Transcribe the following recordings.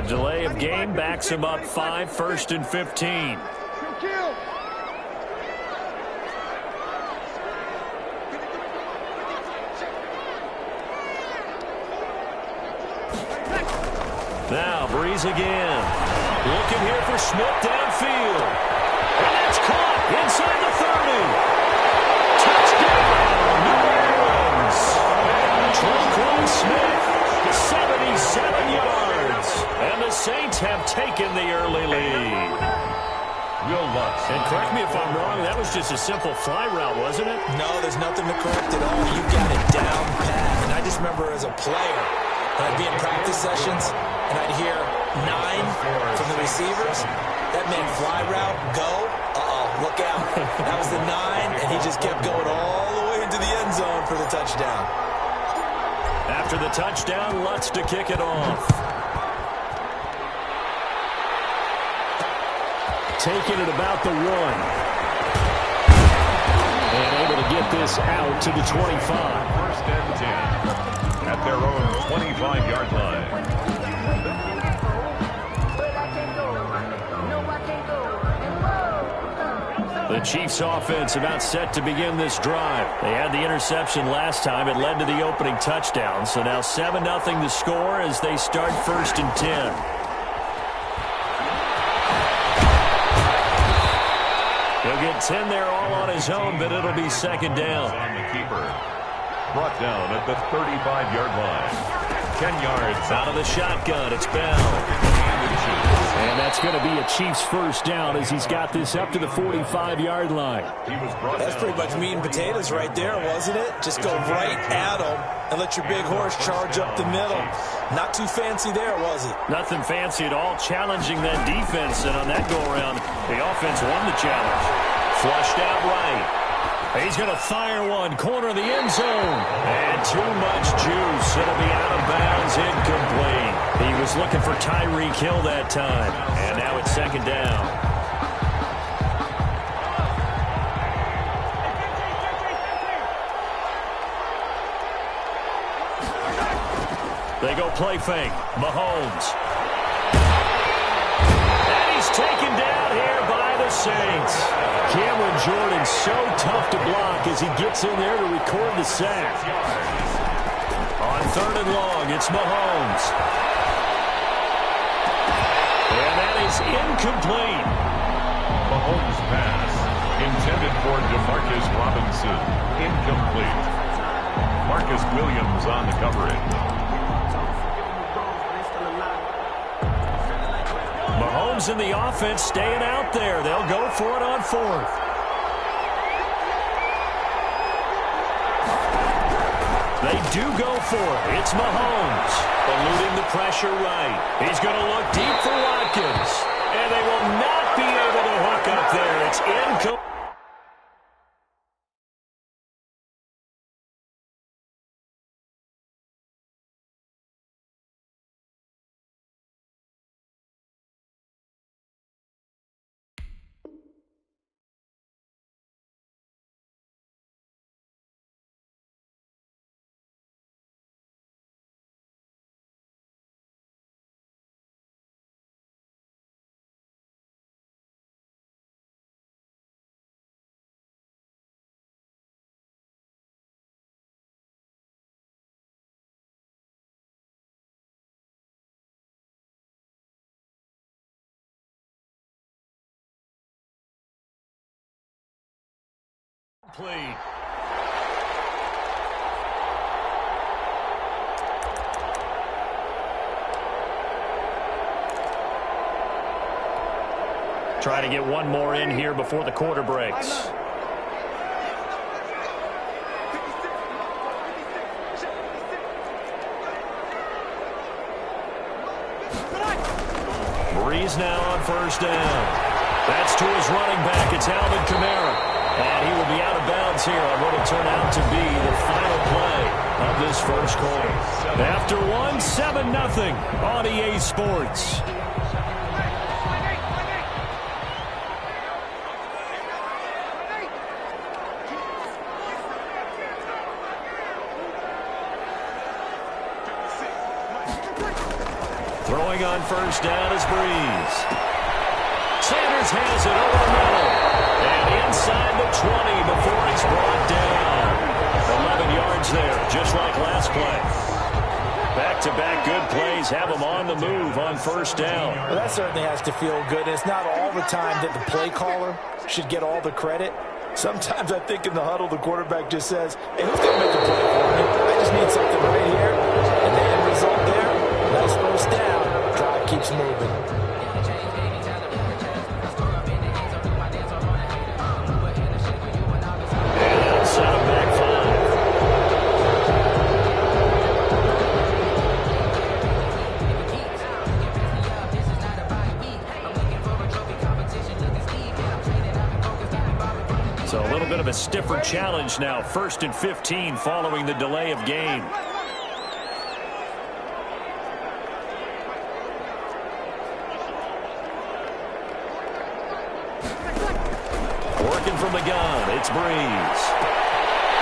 The delay of game backs him up 5, 1st and 15. Now Breeze again. Looking here for Smith downfield. And that's caught inside the 30. Touchdown, New Orleans. Traquan Smith, 77 yards. And the Saints have taken the early lead. And correct me if I'm wrong, that was just a simple fly route, wasn't it? No, there's nothing to correct at all. You got it down pat. And I just remember as a player, I'd be in practice sessions, and I'd hear 9 from the receivers. That meant fly route, go. Look out. That was the 9, and he just kept going all the way into the end zone for the touchdown. After the touchdown, Lutz to kick it off. Taking it about the 1. And able to get this out to the 25. 1st and 10 at their own 25-yard line. The Chiefs offense about set to begin this drive. They had the interception last time. It led to the opening touchdown. So now 7-0 the score as they start 1st and 10. He'll get 10 there all on his own, but it'll be 2nd down. On the keeper. Brought down at the 35-yard line. 10 yards. Out of the shotgun, it's Bell. And that's going to be a Chiefs 1st down as he's got this up to the 45-yard line. That's pretty much meat and potatoes right there, wasn't it? Just go right at him and let your big horse charge up the middle. Not too fancy there, was it? Nothing fancy at all, challenging that defense. And on that go-around, the offense won the challenge. Flushed out right. He's going to fire one, corner of the end zone. And too much juice. It'll be out of bounds, incomplete. He was looking for Tyreek Hill that time. And now it's 2nd down. They go play fake. Mahomes. And he's taken down here by the Saints. Cameron Jordan so tough to block as he gets in there to record the sack. On 3rd and long, it's Mahomes. And that is incomplete. Mahomes' pass intended for DeMarcus Robinson. Incomplete. Marcus Williams on the coverage. Mahomes and the offense staying out there. They'll go for it on 4th. They do go for it. It's Mahomes. Eluding the pressure right. He's going to look deep for Watkins. And they will not be able to hook up there. It's incomplete. Trying to get one more in here before the quarter breaks. Breeze now on 1st down. That's to his running back. It's Alvin Kamara. And he will be out of bounds here on what will turn out to be the final play of this 1st quarter. After 7-0 on EA Sports. Throwing on first down is Breeze. Sanders has it over the middle. And inside the 20 before he's brought down. 11 yards there, just like last play. Back-to-back good plays have them on the move on first down. Well, that certainly has to feel good. It's not all the time that the play caller should get all the credit. Sometimes I think in the huddle, the quarterback just says, hey, who's going to make a play for me? I just need something right here. And the end result there, nice first down. Drive keeps moving. And set up back 5. So a little bit of a stiffer challenge now. 1st and 15 following the delay of game. Working from the gun, it's Breeze.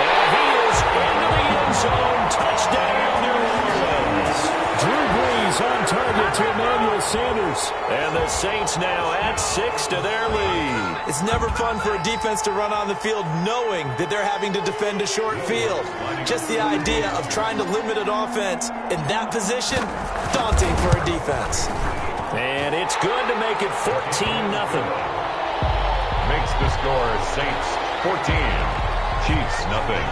And he is into the end zone. Touchdown, New Orleans. Drew Brees on target to Emmanuel Sanders. And the Saints now add 6 to their lead. It's never fun for a defense to run on the field knowing that they're having to defend a short field. Just the idea of trying to limit an offense in that position, daunting for a defense. And it's good to make it 14-0. Makes the score Saints 14, Chiefs nothing.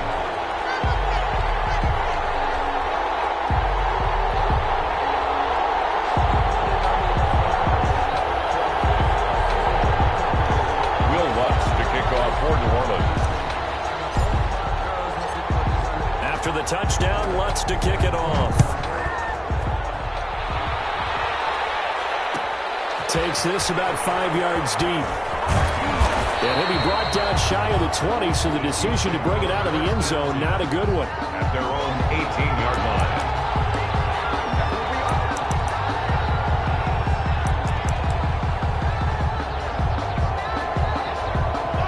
Will Lutz to kick off for New Orleans. After the touchdown, Lutz to kick it off. Takes this about 5 yards deep. And he'll be brought down shy of the 20, so the decision to bring it out of the end zone, not a good one. At their own 18-yard line.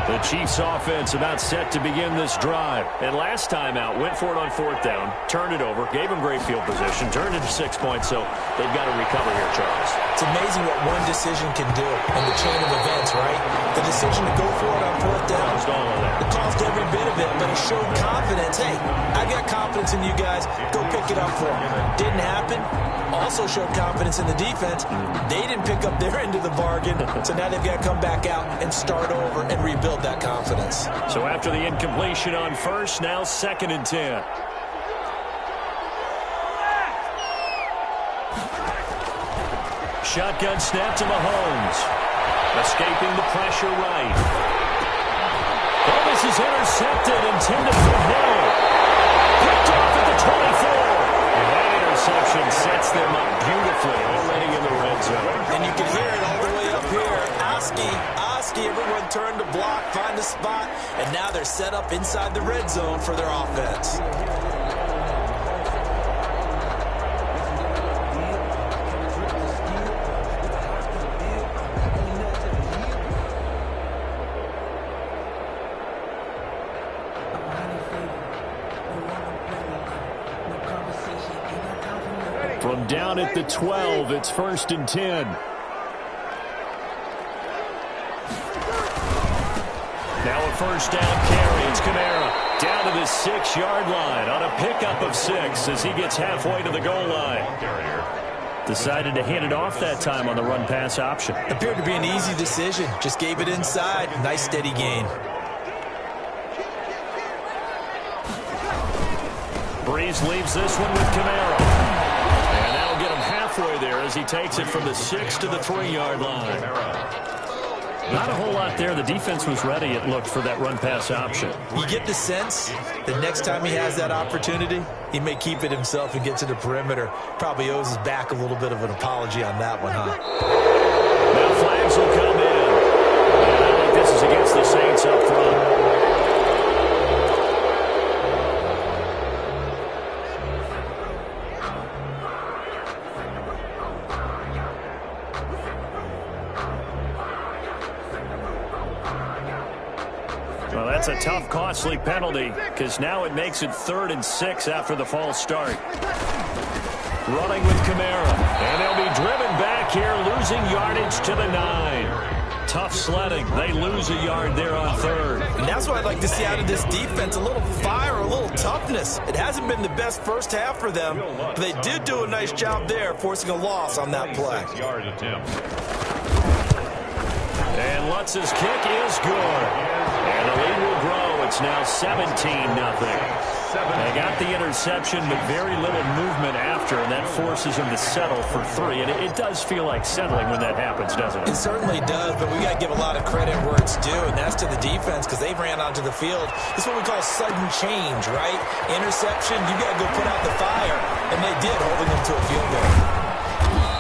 The Chiefs offense about set to begin this drive. And last time out, went for it on 4th down, turned it over, gave them great field position, turned it to 6 points, so they've got to recover here, Charles. It's amazing what one decision can do in the chain of events, right? The decision to go for it on 4th down, it caused every bit of it, but it showed confidence. Hey, I got confidence in you guys. Go pick it up for me. Didn't happen. Also showed confidence in the defense. They didn't pick up their end of the bargain, so now they've got to come back out and start over and rebuild that confidence. So after the incompletion on first, now 2nd and 10. Shotgun snap to Mahomes. Escaping the pressure right. Oh, this is intercepted, intended for Hill. Picked off at the 24. And that interception sets them up beautifully already in the red zone. And you can hear it all the way up here. Oski, everyone turned to block, find a spot, and now they're set up inside the red zone for their offense. From down at the 12, it's 1st and 10. Now a first down carry. It's Kamara down to the 6-yard line on a pickup of 6 as he gets halfway to the goal line. Decided to hand it off that time on the run-pass option. Appeared to be an easy decision. Just gave it inside. Nice steady gain. Breeze leaves this one with Kamara. And that'll get him halfway there as he takes it from the 6 to the 3-yard line. Not a whole lot there. The defense was ready, it looked, for that run-pass option. You get the sense that next time he has that opportunity, he may keep it himself and get to the perimeter. Probably owes his back a little bit of an apology on that one, huh? Now flags will come in. And I think this is against the Saints up front. Well, that's a tough, costly penalty because now it makes it 3rd and 6 after the false start. running with Kamara. And they'll be driven back here, losing yardage to the 9. Tough sledding. They lose a yard there on third. And that's what I'd like to see out of this defense, a little fire, a little toughness. It hasn't been the best first half for them, but they did do a nice job there, forcing a loss on that play. And Lutz's kick is good. And the lead will grow. It's now 17-0. They got the interception, but very little movement after, and that forces them to settle for 3. And it does feel like settling when that happens, doesn't it? It certainly does, but we got to give a lot of credit where it's due, and that's to the defense because they ran onto the field. It's what we call sudden change, right? Interception, you got to go put out the fire, and they did, holding them to a field goal.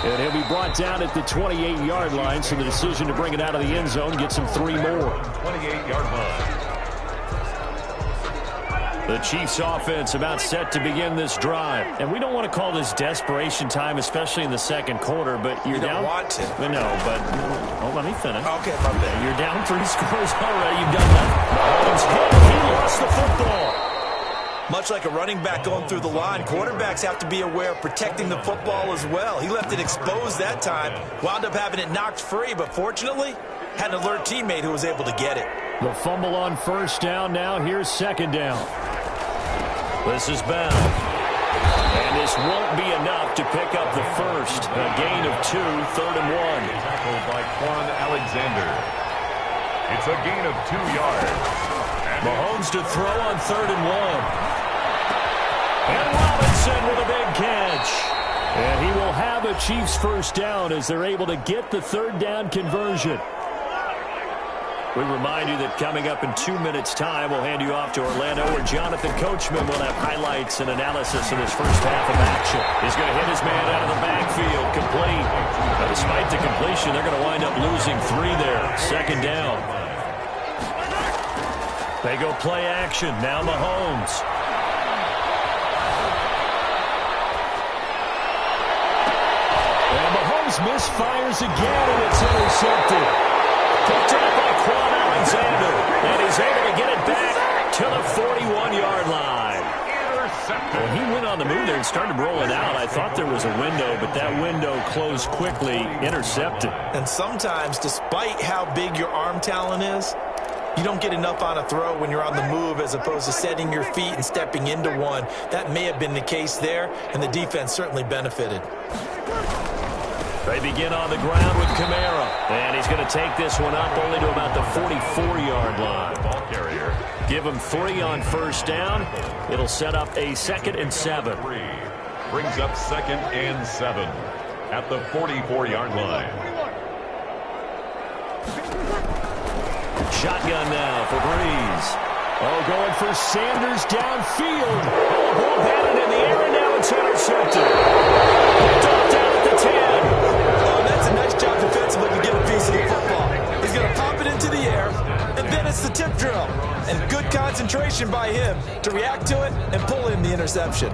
And he'll be brought down at the 28-yard line, so the decision to bring it out of the end zone gets him 3 more. 28-yard line. The Chiefs offense about set to begin this drive. And we don't want to call this desperation time, especially in the second quarter, but you're down. You don't want to. No, but let me finish. Okay, my bad. You're down 3 scores already. You've done that. Mahomes hit. He lost the football. Much like a running back going through the line, quarterbacks have to be aware of protecting the football as well. He left it exposed that time, wound up having it knocked free, but fortunately, had an alert teammate who was able to get it. The fumble on first down now. Here's second down. This is Bell. And this won't be enough to pick up the first. A gain of 2, 3rd and 1. Tackled by Quan Alexander. It's a gain of 2 yards. Mahomes to throw on 3rd and 1. And Robinson with a big catch. And he will have a Chiefs first down as they're able to get the 3rd down conversion. We remind you that coming up in 2 minutes' time, we'll hand you off to Orlando, where Jonathan Coachman will have highlights and analysis of this first half of action. He's going to hit his man out of the backfield, complete. But despite the completion, they're going to wind up losing 3 there. Second down. They go play action. Now Mahomes. And Mahomes misfires again, and it's intercepted. Picked up by Quan Alexander, and he's able to get it back to the 41-yard line. Well, he went on the move there and started rolling out. I thought there was a window, but that window closed quickly, intercepted. And sometimes, despite how big your arm talent is, you don't get enough on a throw when you're on the move as opposed to setting your feet and stepping into one. That may have been the case there, and the defense certainly benefited. They begin on the ground with Kamara, and he's going to take this one up only to about the 44-yard line. Ball carrier. Give him 3 on first down. It'll set up a 2nd and 7. Brings up 2nd and 7 at the 44-yard line. Shotgun now for Breeze. Oh, going for Sanders downfield. Oh, ball batted in the air, and now it's intercepted. Picked off down at the 10. Oh, that's a nice job defensively to get a piece of the football. He's going to pop it into the air, and then it's the tip drill. And good concentration by him to react to it and pull in the interception.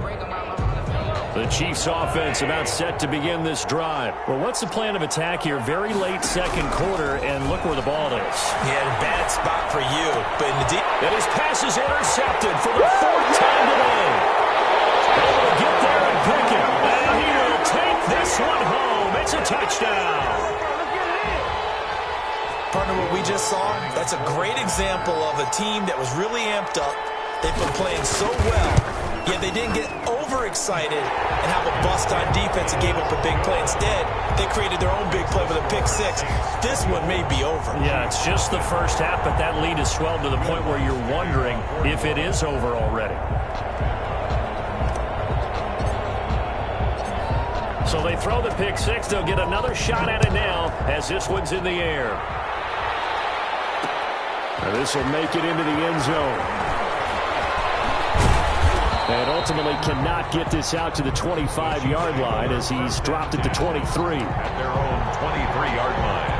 The Chiefs offense about set to begin this drive. Well, what's the plan of attack here? Very late second quarter, and look where the ball is. Yeah, a bad spot for you. But in the deep... And his pass is intercepted for the 4th time today. Able to get there and pick it. And he will take this one home. It's a touchdown. Partner, what we just saw, that's a great example of a team that was really amped up. They've been playing so well, yet they didn't get overexcited and have a bust on defense and gave up a big play. Instead, they created their own big play with a pick 6. This one may be over. Yeah, it's just the first half, but that lead has swelled to the point where you're wondering if it is over already. So they throw the pick 6. They'll get another shot at it now as this one's in the air. And this will make it into the end zone. And ultimately cannot get this out to the 25-yard line as he's dropped at the 23. At their own 23-yard line.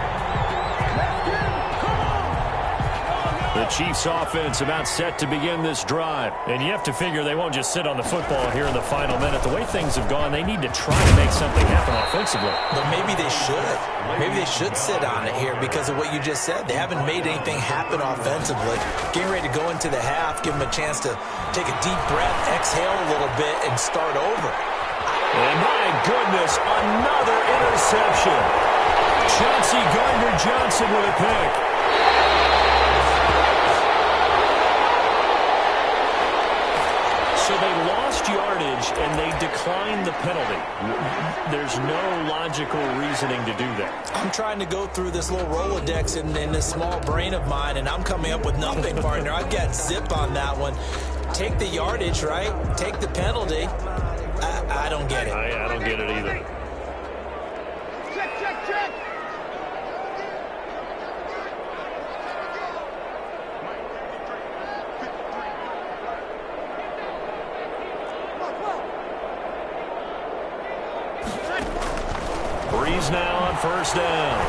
The Chiefs offense about set to begin this drive. And you have to figure they won't just sit on the football here in the final minute. The way things have gone, they need to try to make something happen offensively. But maybe they should. Maybe they should sit on it here because of what you just said. They haven't made anything happen offensively. Getting ready to go into the half, give them a chance to take a deep breath, exhale a little bit, and start over. And my goodness, another interception. Chauncey Gardner-Johnson with a pick. So they lost yardage and they declined the penalty. There's no logical reasoning to do that. I'm trying to go through this little Rolodex in this small brain of mine, and I'm coming up with nothing, partner. I've got zip on that one. Take the yardage, right? Take the penalty. I don't get it. I don't get it either. Check. Breeze now on first down.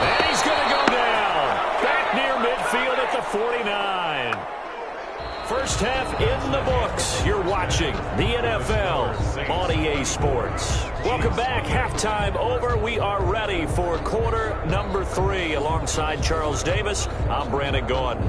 And he's going to go down. Back near midfield at the 49. First half in the books. You're watching the NFL on EA Sports. Welcome back. Halftime over. We are ready for quarter number 3. Alongside Charles Davis, I'm Brandon Gordon.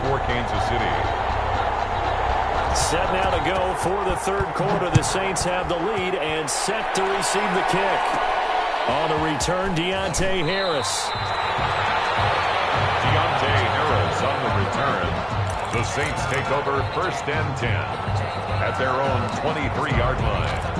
For Kansas City. Set now to go for the third quarter. The Saints have the lead and set to receive the kick. On the return, Deontay Harris. Deontay Harris on the return. The Saints take over first and 10 at their own 23-yard line.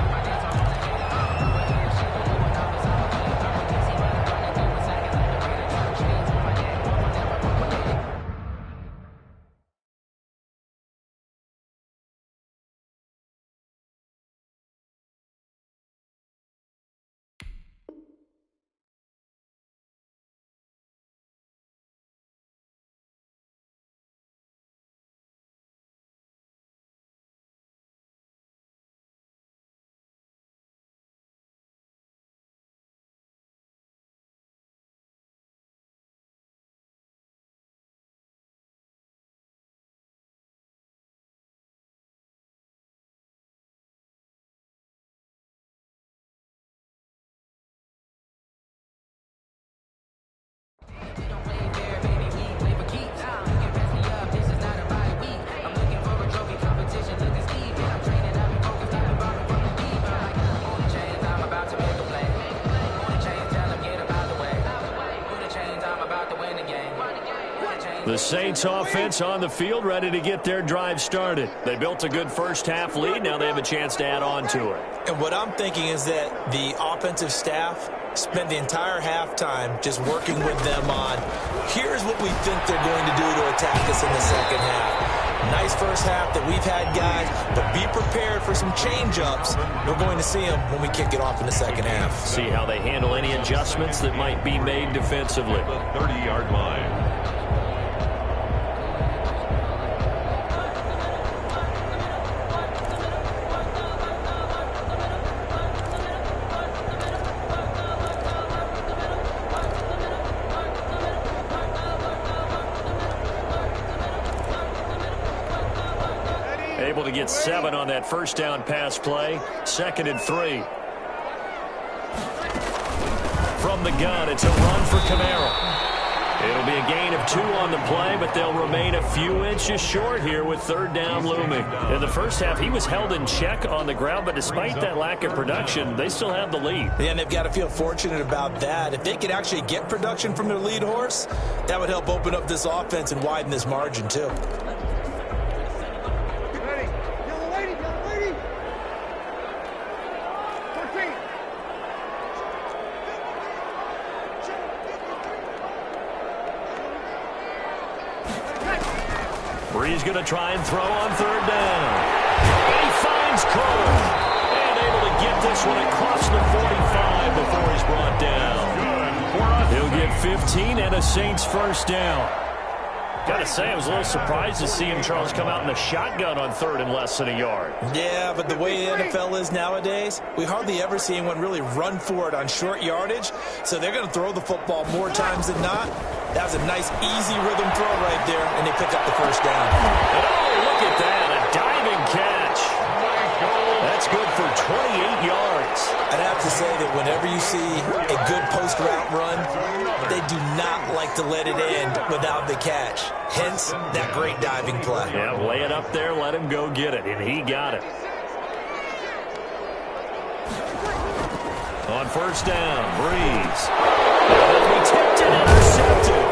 The Saints offense on the field, ready to get their drive started. They built a good first half lead. Now they have a chance to add on to it. And what I'm thinking is that the offensive staff spent the entire halftime just working with them on, here's what we think they're going to do to attack us in the second half. Nice first half that we've had, guys, but be prepared for some change-ups. We're going to see them when we kick it off in the second half. See how they handle any adjustments that might be made defensively. The 30-yard line. Able to get 7 on that first down pass play. 2nd and 3. From the gun, it's a run for Kamara. It'll be a gain of 2 on the play, but they'll remain a few inches short here with third down looming. In the first half, he was held in check on the ground, but despite that lack of production, they still have the lead. Yeah, and they've got to feel fortunate about that. If they could actually get production from their lead horse, that would help open up this offense and widen this margin, too. He's going to try and throw on third down. And he finds Cole. And able to get this one across the 45 before he's brought down. He'll get 15 and a Saints first down. Got to say, I was a little surprised to see him, Charles, come out in a shotgun on third and less than a yard. Yeah, but the way the NFL is nowadays, we hardly ever see anyone really run for it on short yardage. So they're going to throw the football more times than not. That was a nice, easy rhythm throw right there, and they pick up the first down. And oh, look at that, a diving catch. That's good for 28 yards. I'd have to say that whenever you see a good post-route run, they do not like to let it end without the catch. Hence, that great diving play. Yeah, lay it up there, let him go get it, and he got it. On first down, Breeze. Now that'll be tipped and intercepted.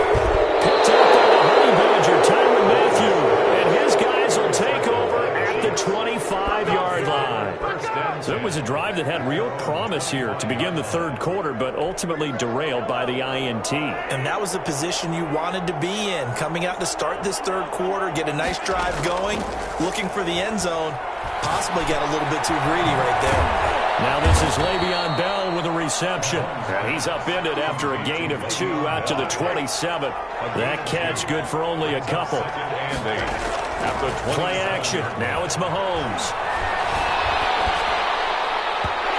Picked up by the Honey Badger, Tyrann Mathieu. And his guys will take over at the 25-yard line. So it was a drive that had real promise here to begin the third quarter, but ultimately derailed by the INT. And that was the position you wanted to be in. Coming out to start this third quarter, get a nice drive going, looking for the end zone. Possibly got a little bit too greedy right there. Now this is Le'Veon Bell with a reception. And he's upended after a gain of 2 out to the 27. That catch good for only a couple. Play action. Now it's Mahomes.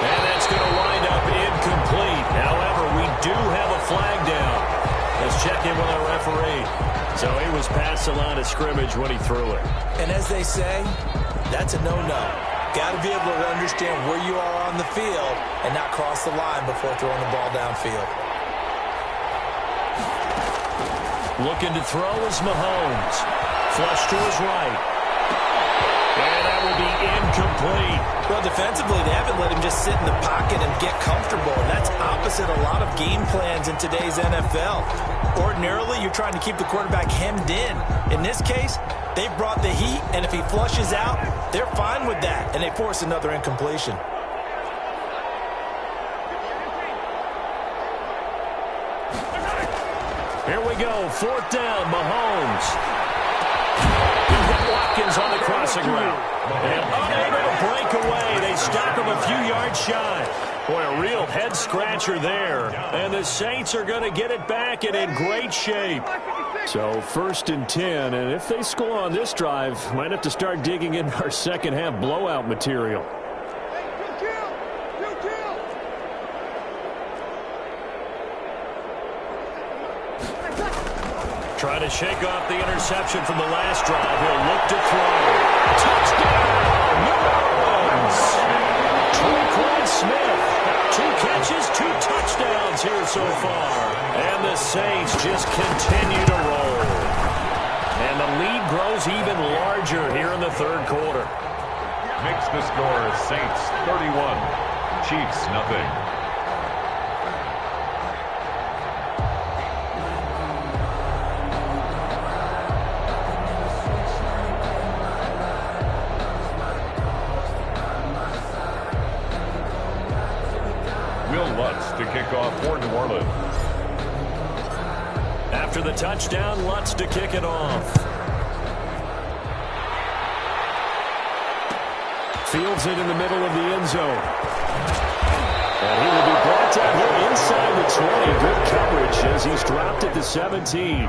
And that's going to wind up incomplete. However, we do have a flag down. Let's check in with our referee. So he was past the line of scrimmage when he threw it. And as they say, that's a no-no. Got to be able to understand where you are on the field and not cross the line before throwing the ball downfield. Looking to throw is Mahomes. Flush to his right. And that will be incomplete. Well, defensively, they haven't let him just sit in the pocket and get comfortable. And that's opposite a lot of game plans in today's NFL. Ordinarily, you're trying to keep the quarterback hemmed in. In this case, they brought the heat, and if he flushes out, they're fine with that, and they force another incompletion. Here we go, fourth down, Mahomes. He's got Watkins on the crossing route. And unable to break away. They stop him a few yards shy. Boy, a real head-scratcher there. And the Saints are going to get it back and in great shape. So first and 10, and if they score on this drive, might have to start digging in our second-half blowout material. Trying to shake off the interception from the last drive. He'll look to throw. Touchdown, New Orleans! Tre'Quan Smith, 2 catches, 2 touchdowns here so far. And the Saints just continue to roll. And the lead grows even larger here in the third quarter. Makes the score Saints 31, Chiefs nothing. To kick off for New Orleans. After the touchdown, Lutz to kick it off. Fields it in the middle of the end zone. And he will be brought down here inside the 20. Good coverage as he's dropped at the 17.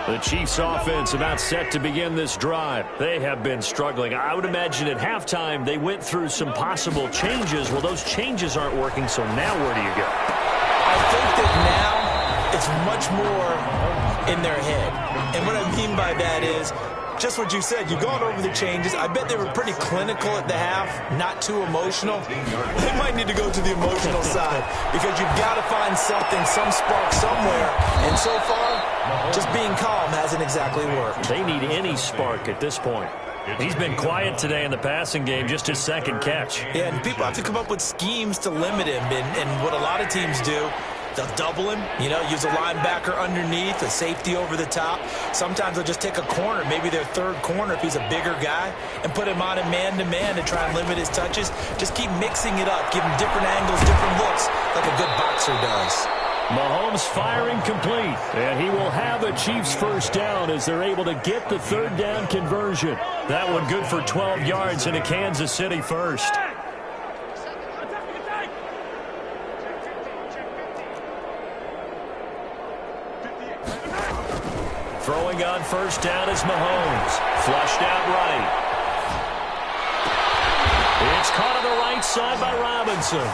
The Chiefs offense about set to begin this drive. They have been struggling. I would imagine at halftime they went through some possible changes. Well, those changes aren't working, so now where do you go? I think that now it's much more in their head. And what I mean by that is just what you said. You've gone over the changes. I bet they were pretty clinical at the half, not too emotional. They might need to go to the emotional side because you've got to find something, some spark somewhere. And so far, just being calm hasn't exactly worked. They need any spark at this point. He's been quiet today in the passing game, just his second catch. Yeah, and people have to come up with schemes to limit him. And what a lot of teams do, they'll double him, use a linebacker underneath, a safety over the top. Sometimes they'll just take a corner, maybe their third corner if he's a bigger guy, and put him on a man-to-man to try and limit his touches. Just keep mixing it up, give him different angles, different looks, like a good boxer does. Mahomes firing complete, and he will have a Chiefs first down as they're able to get the third down conversion. That one good for 12 yards into Kansas City first. Throwing on first down is Mahomes. Flushed out right. It's caught on the right side by Robinson.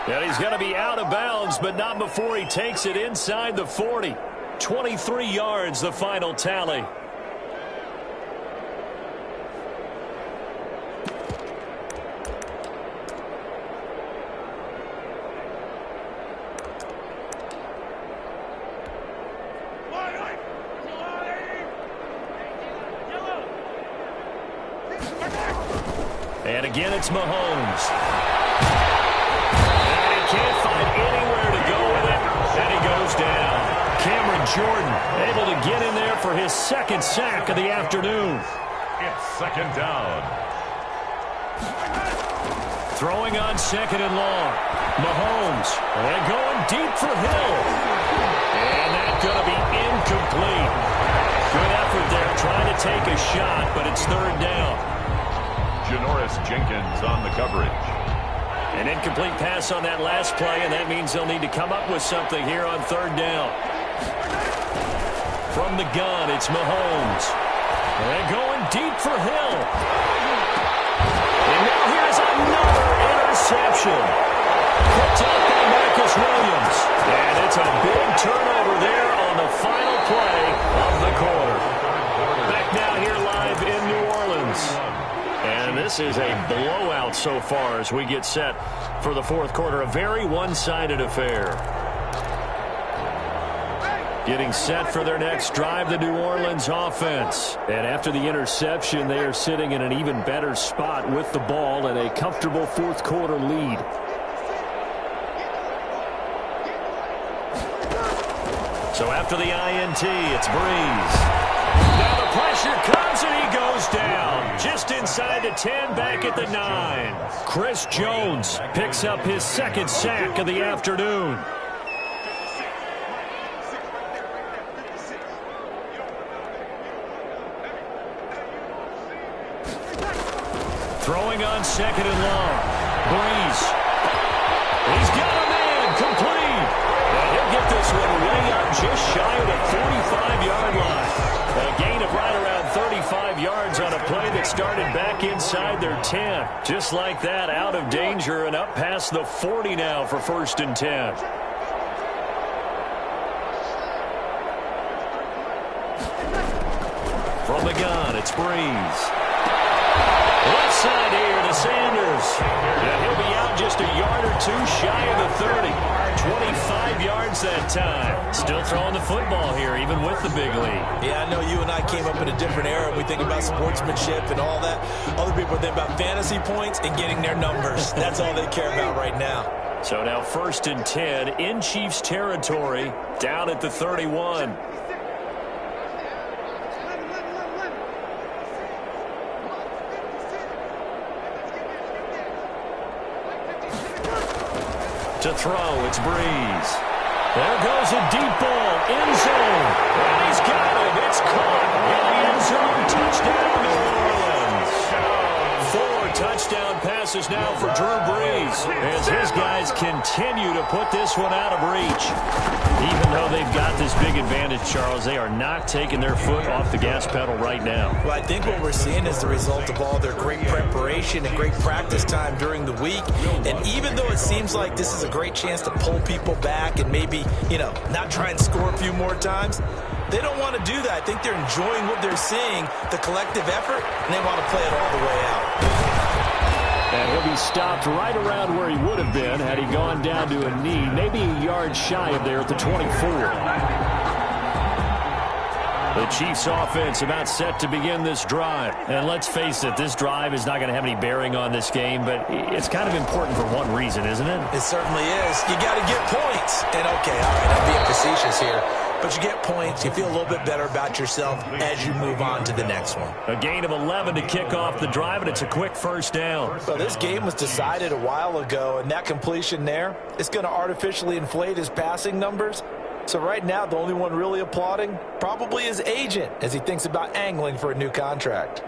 And he's going to be out of bounds, but not before he takes it inside the 40. 23 yards, the final tally. And again, it's Mahomes. And he can't find anywhere to go with it. And he goes down. Cameron Jordan able to get in there for his second sack of the afternoon. It's second down. Throwing on second and long. Mahomes. And going deep for Hill. And that's going to be incomplete. Good effort there trying to take a shot, but it's third down. Janoris Jenkins on the coverage. An incomplete pass on that last play, and that means they'll need to come up with something here on third down. From the gun, it's Mahomes. And going deep for Hill. And now here's another interception. Picked up by Marcus Williams. And it's a big turnover there on the final play of the quarter. Back now here live in New Orleans. And this is a blowout so far as we get set for the fourth quarter. A very one-sided affair. Getting set for their next drive, the New Orleans offense. And after the interception, they are sitting in an even better spot with the ball and a comfortable fourth quarter lead. So after the INT, it's Breeze. Now the pressure comes and he goes down. Just inside the 10, back at the 9. Chris Jones picks up his second sack of the afternoon. Throwing on second and long. Breeze. He's got a man complete. And he'll get this one way up just shy of the 45-yard line. A gain of right around 35 yards on a play that started back inside their 10. Just like that, out of danger and up past the 40 now for 1st and 10. From the gun, it's Breeze. Left side here to Sanders. And he'll be out just a yard or two shy of the 30. 25 yards that time. Still throwing the football here, even with the big lead. Yeah, I know you and I came up in a different era. We think about sportsmanship and all that. Other people think about fantasy points and getting their numbers. That's all they care about right now. So now 1st and 10 in Chiefs territory, down at the 31. To throw, it's Breeze. There goes a deep ball, end zone. And he's got it. It's caught in the end zone. Touchdown, New Orleans. 4 touchdown passes now for Drew Brees as his guys continue to put this one out of reach. Even though they've got this big advantage, Charles, they are not taking their foot off the gas pedal right now. Well, I think what we're seeing is the result of all their great preparation and great practice time during the week. And even though it seems like this is a great chance to pull people back and maybe, not try and score a few more times, they don't want to do that. I think they're enjoying what they're seeing, the collective effort, and they want to play it all the way out. And he'll be stopped right around where he would have been had he gone down to a knee, maybe a yard shy of there at the 24. The Chiefs offense about set to begin this drive. And let's face it, this drive is not going to have any bearing on this game, but it's kind of important for one reason, isn't it? It certainly is. You got to get points. And okay, all right, I'm being facetious here. But you get points, you feel a little bit better about yourself as you move on to the next one. A gain of 11 to kick off the drive, and it's a quick first down. Well, this game was decided a while ago, and that completion there, it's going to artificially inflate his passing numbers. So right now, the only one really applauding probably his agent as he thinks about angling for a new contract.